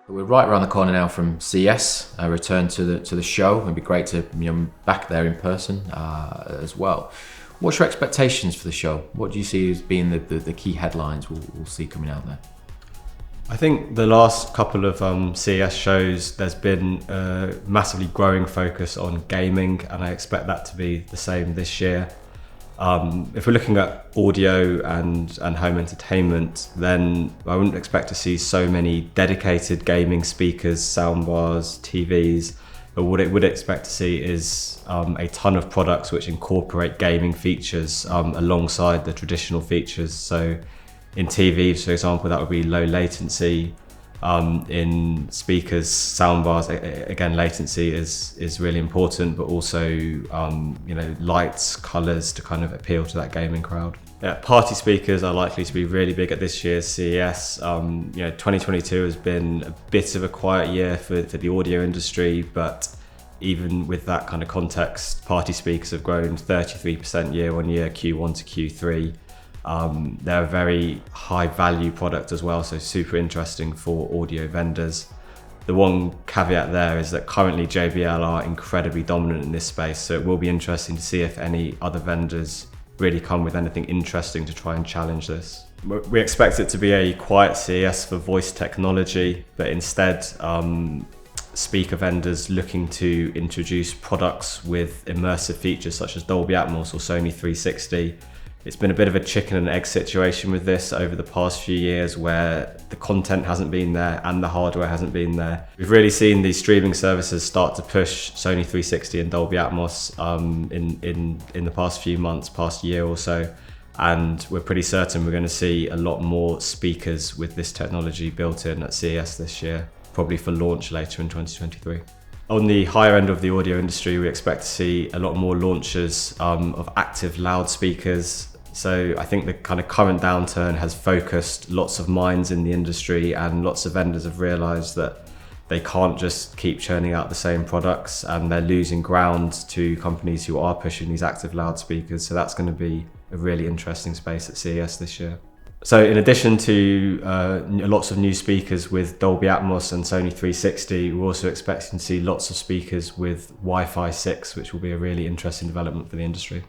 We're right around the corner now from CES, a return to the show. It'd be great to back there in person as well. What's your expectations for the show? What do you see as being the key headlines we'll see coming out there? I think the last couple of CES shows, there's been a massively growing focus on gaming, and I expect that to be the same this year. If we're looking at audio and home entertainment, then I wouldn't expect to see so many dedicated gaming speakers, soundbars, TVs. But what it would expect to see is a ton of products which incorporate gaming features alongside the traditional features. So in TVs, for example, that would be low latency. In speakers, soundbars, again, latency is really important, but also lights, colors to kind of appeal to that gaming crowd. Yeah, party speakers are likely to be really big at this year's CES. 2022 has been a bit of a quiet year for the audio industry, but even with that kind of context, party speakers have grown 33% year on year, Q1 to Q3. They're a very high value product as well, so super interesting for audio vendors. The one caveat there is that currently JBL are incredibly dominant in this space, so it will be interesting to see if any other vendors really come with anything interesting to try and challenge this. We expect it to be a quiet CES for voice technology, but instead speaker vendors looking to introduce products with immersive features such as Dolby Atmos or Sony 360. It's been a bit of a chicken and egg situation with this over the past few years, where the content hasn't been there and the hardware hasn't been there. We've really seen these streaming services start to push Sony 360 and Dolby Atmos in the past few months, past year or so. And we're pretty certain we're going to see a lot more speakers with this technology built in at CES this year, probably for launch later in 2023. On the higher end of the audio industry, we expect to see a lot more launches of active loudspeakers. So I think the kind of current downturn has focused lots of minds in the industry, and lots of vendors have realized that they can't just keep churning out the same products, and they're losing ground to companies who are pushing these active loudspeakers. So that's going to be a really interesting space at CES this year. So in addition to lots of new speakers with Dolby Atmos and Sony 360, we're also expecting to see lots of speakers with Wi-Fi 6, which will be a really interesting development for the industry.